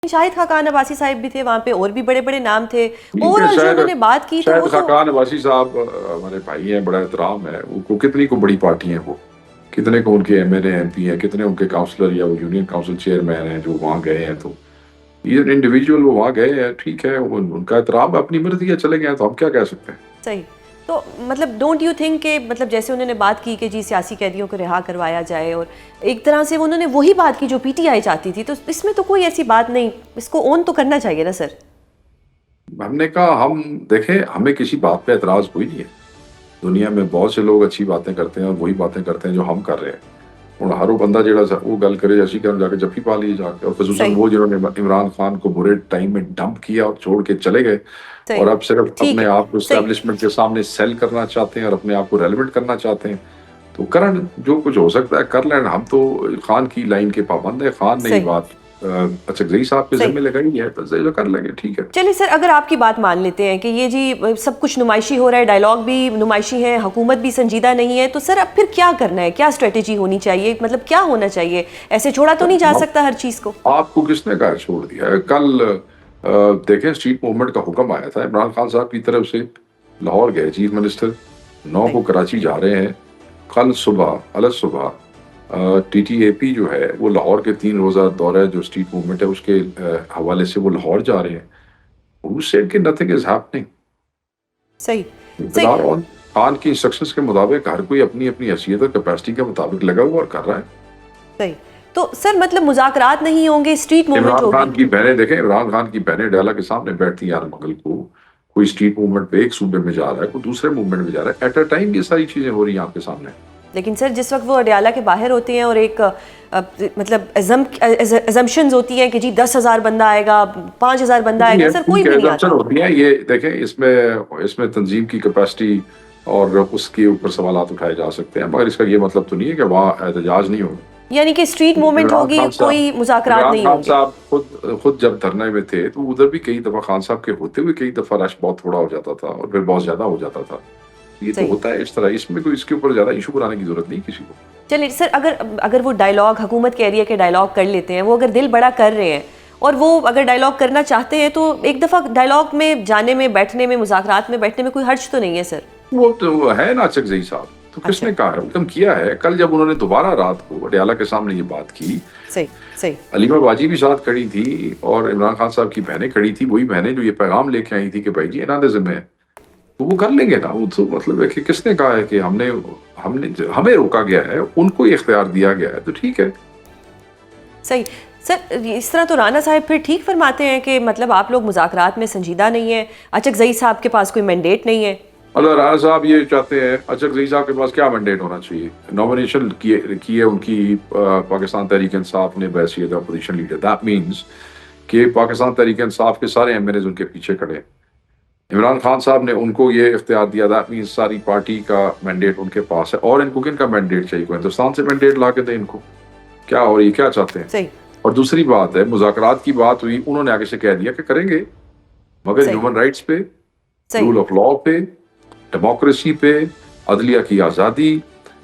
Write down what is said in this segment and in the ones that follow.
شاہد خاقان عباسی صاحب بھی تھے وہاں پہ، اور بھی بڑے بڑے نام تھے، ٹھیک ہے، اور جو انہوں نے بات کی تو وہ شاہد تو خاقان عباسی صاحب ہمارے بھائی ہیں، بڑا احترام ہے وہ کتنی کو بڑی پارٹی ہیں، وہ کتنے کو ان کے M L A M P ہیں، کتنے ان کے کاؤنسلر یا وہ یونین کاؤنسل چیئرمین ہیں جو وہاں گئے ہیں، تو یہ انڈیویجول وہ وہاں گئے ہیں، ٹھیک ہے، ان کا احترام، اپنی مرضی ہے، چلے گئے ہیں تو ہم کیا کہہ سکتے ہیں۔ صحیح۔ تو مطلب ڈونٹ یو تھنک کہ مطلب جیسے انہوں نے بات کی کہ جی سیاسی قیدیوں کو رہا کروایا جائے، اور ایک طرح سے انہوں نے وہی بات کی جو پی ٹی آئی چاہتی تھی، تو اس میں تو کوئی ایسی بات نہیں، اس کو اون تو کرنا چاہیے نا سر۔ ہم نے کہا ہم دیکھیں، ہمیں کسی بات پہ اعتراض کوئی نہیں ہے، دنیا میں بہت سے لوگ اچھی باتیں کرتے ہیں اور وہی باتیں کرتے ہیں جو ہم کر رہے ہیں، اور ہر وہ بندہ جڑا وہ گل کرے جیسی کہ جا کے جفی پا لی جا کے، اور خصوصاً صحیح وہ جنہوں نے عمران خان کو برے ٹائم میں ڈمپ کیا اور چھوڑ کے چلے گئے، صحیح اور اب صرف ٹھیک اپنے ہے آپ کو صحیح۔ اسٹیبلشمنٹ کے سامنے سیل کرنا چاہتے ہیں اور اپنے آپ کو ریلیونٹ کرنا چاہتے ہیں، تو کرن جو کچھ ہو سکتا ہے کر لیں، ہم تو خان کی لائن کے پابند ہیں، خان نے یہ صحیح بات اچھگزئی صاحب کے صحیح۔ ذمہ لگائی ہے تو کر لیں گے، ٹھیک ہے۔ چلیے سر، اگر آپ کی بات مان لیتے ہیں کہ یہ جی سب کچھ نمائشی ہو رہا ہے، ڈائلاگ بھی نمائشی ہے، حکومت بھی سنجیدہ نہیں ہے، تو سر اب پھر کیا کرنا ہے؟ کیا اسٹریٹجی ہونی چاہیے؟ مطلب کیا ہونا چاہیے؟ ایسے چھوڑا تو نہیں جا سکتا ہر چیز کو۔ آپ کو کس نے کہا چھوڑ دیا ہے؟ کل دیکھیں، اسٹریٹ موومنٹ کا حکم آیا تھا عمران خان صاحب کی طرف سے، لاہور گئے چیف منسٹر، 9 کو کراچی جا رہے ہیں، کل صبح الگ صبح ٹی ٹی اے پی جو ہے وہ لاہور کے 3 روزہ دورہ جو اسٹریٹ موومنٹ ہے اس کے حوالے سے وہ لاہور جا رہے ہیں۔ Who said کہ nothing is happening؟ صحیح فی صحیح الحال خان کی انسٹرکشنز کے مطابق ہر کوئی اپنی اپنی حیثیت اور کیپیسٹی کے مطابق لگا ہوا اور کر رہا ہے۔ صحیح۔ تو سر مطلب مذاکرات نہیں ہوں گے، اسٹریٹ موومنٹ عمران ہوگی۔ خان کی بہنیں دیکھیں، عمران خان کی بہنیں ڈیلا کے سامنے بیٹھتی ہیں ہر منگل کو، کوئی اسٹریٹ موومنٹ پہ ایک صوبے میں جا رہا ہے، کوئی دوسرے موومنٹ میں جا رہا ہے، ایٹ اے ٹائم یہ ساری چیزیں ہو رہی ہیں آپ کے سامنے۔ لیکن سر جس وقت وہ اڈیالہ کے باہر ہوتے ہیں اور ایک مطلب ایزمپشنز ہوتی ہیں کہ جی 10,000 بندہ آئے گا، 5,000 بندہ آئے گا، سر کوئی بھی نہیں آتا۔ ہوتی ہیں یہ دیکھیں، اس میں تنظیم کی کیپیسٹی اور اس کے اوپر سوالات اٹھائے جا سکتے ہیں، مگر اس کا یہ مطلب تو نہیں ہے کہ وہاں احتجاج نہیں ہوگا۔ یعنی کہ اسٹریٹ موومنٹ عمران ہوگی، خان صاحب کوئی مذاکرات عمران نہیں خان ہوں گے۔ صاحب خود جب دھرنے میں تھے تو ادھر بھی کئی دفعہ خان صاحب کے ہوتے ہوئے کئی دفعہ رش بہت تھوڑا ہو جاتا تھا اور پھر بہت زیادہ ہو جاتا تھا، یہ تو صحیح۔ ہوتا ہے اس طرح، اس میں کوئی اس کے اوپر زیادہ ایشو بنانے کی ضرورت نہیں کسی کو۔ چلیے سر، اگر وہ ڈائلاگ حکومت کہہ رہی ہے کہ ڈائلاگ کر لیتے ہیں، وہ اگر دل بڑا کر رہے ہیں اور وہ اگر ڈائلاگ کرنا چاہتے ہیں تو ایک دفعہ ڈائلاگ میں جانے میں، بیٹھنے میں، مذاکرات میں بیٹھنے میں کوئی حرج تو نہیں ہے سر۔ وہ تو ہے نا اچھگزئی صاحب، تو کس اچھا نے کہا ہے؟ حکم کیا ہے کل جب انہوں نے دوبارہ رات کو اڈیالہ کے سامنے یہ بات کی، صحیح صحیح علیمہ باجی بھی ساتھ کھڑی تھی اور عمران خان صاحب کی بہنیں کھڑی تھی، وہی بہنیں جو یہ پیغام لے کے آئی تھی کہ بھائی جی انہوں نے ذمہ ہے، تو وہ کر لیں گے نا۔ وہ تو مطلب ہے کہ کس نے کہا ہے کہ ہمیں روکا گیا ہے، ان کو یہ اختیار دیا گیا ہے، تو ٹھیک ہے۔ صحیح۔ سر اس طرح تو رانا صاحب پھر ٹھیک فرماتے ہیں کہ مطلب آپ لوگ مذاکرات میں سنجیدہ نہیں ہیں، اچھگزئی صاحب کے پاس کوئی مینڈیٹ نہیں ہے۔ اللہ رانا صاحب یہ چاہتے ہیں، اچھگزئی صاحب کے پاس کیا مینڈیٹ ہونا چاہیے؟ نامینیشن کی ہے ان کی پاکستان تحریک انصاف نے بحیثیت اپوزیشن لیڈر، دیٹ مینس کہ پاکستان تحریک انصاف کے سارے ایم ایل ایز ان کے پیچھے کھڑے ہیں۔ عمران خان صاحب نے ان کو یہ اختیار دیا، دیٹ مینس ساری پارٹی کا مینڈیٹ ان کے پاس ہے، اور ان کو کن کا مینڈیٹ چاہیے؟ کوئی ہندوستان سے مینڈیٹ لا کے دیں ان کو کیا، اور یہ کیا چاہتے ہیں؟ صحیح اور دوسری بات ہے، مذاکرات کی بات ہوئی، انہوں نے آگے سے کہہ دیا کہ کریں گے، مگر صحیح ہیومن رائٹس پہ، صحیح رول آف لاء پہ، ڈیموکریسی پہ، عدلیہ کی آزادی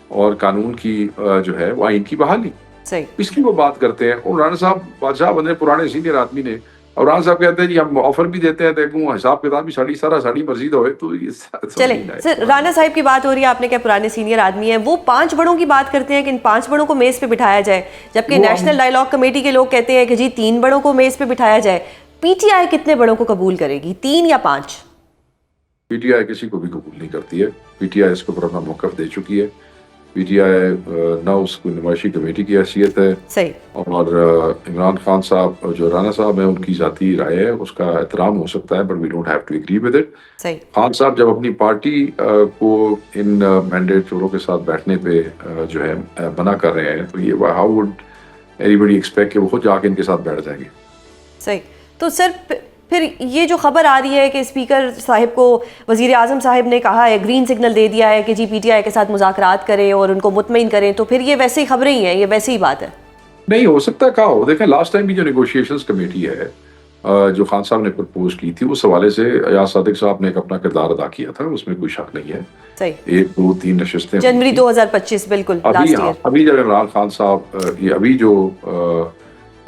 اور قانون کی جو ہے وہ آئین کی بحالی، صحیح اس کی وہ بات کرتے ہیں۔ اور رانا صاحب بادشاہ بندے پرانے سینئر آدمی نے، اور رانا صاحب کہتے ہیں جی ہم آفر بھی دیتے ہیں، دیکھوں حساب کتاب بھی ساڑی مرضی ہوئے، تو یہ چلیں سر، رانا صاحب کی بات ہو رہی ہے، آپ نے کہا پرانے سینئر آدمی ہیں، وہ 5 بڑوں کی بات کرتے ہیں کہ ان 5 بڑوں کو میز پہ بٹھایا جائے، جبکہ نیشنل ڈائلاگ کمیٹی کے لوگ کہتے ہیں کہ جی 3 بڑوں کو میز پہ بٹھایا جائے۔ پی ٹی آئی کتنے بڑوں کو قبول کرے گی، 3 یا 5؟ پی ٹی آئی کسی کو بھی قبول نہیں کرتی ہے، پی ٹی آئی اس کے اوپر اپنا موقف دے چکی ہے، پی ٹی آئی نہ اس کو نمائشی کمیٹی کی حیثیت ہے، صحیح اور عمران خان صاحب جو رانا صاحب ہیں ان کی ذاتی رائے ہے، اس کا احترام ہو سکتا ہے، but we don't have to agree with it. صحیح خان صاحب جب اپنی پارٹی کو ان مینڈیٹ چوروں کے ساتھ بیٹھنے پہ جو ہے منع کر رہے ہیں، تو یہ how would everybody expect کہ وہ خود جا کے ان کے ساتھ بیٹھ جائیں گے؟ صحیح۔ تو سر پھر یہ جو خبر آ رہی ہے کہ اسپیکر صاحب کو وزیر اعظم صاحب نے کہا ہے، گرین سگنل دے دیا ہے کہ جی پی ٹی آئی کے ساتھ مذاکرات کریں اور ان کو مطمئن کریں، تو پھر یہ ویسے ہی خبریں ہی ہیں، یہ ویسے ہی بات ہے؟ نہیں ہو سکتا کہا ہو، دیکھیں لاسٹ ٹائم بھی جو نیگوشیشنز کمیٹی ہے جو خان صاحب نے پرپوز کی تھی، اس حوالے سے ایاز صادق صاحب نے ایک اپنا کردار ادا کیا تھا، اس میں کوئی شک نہیں ہے۔ صحیح 1 2 3 نشستیں جنوری 2025 بالکل لاسٹ ایئر۔ ابھی جب عمران خان صاحب یہ ابھی جو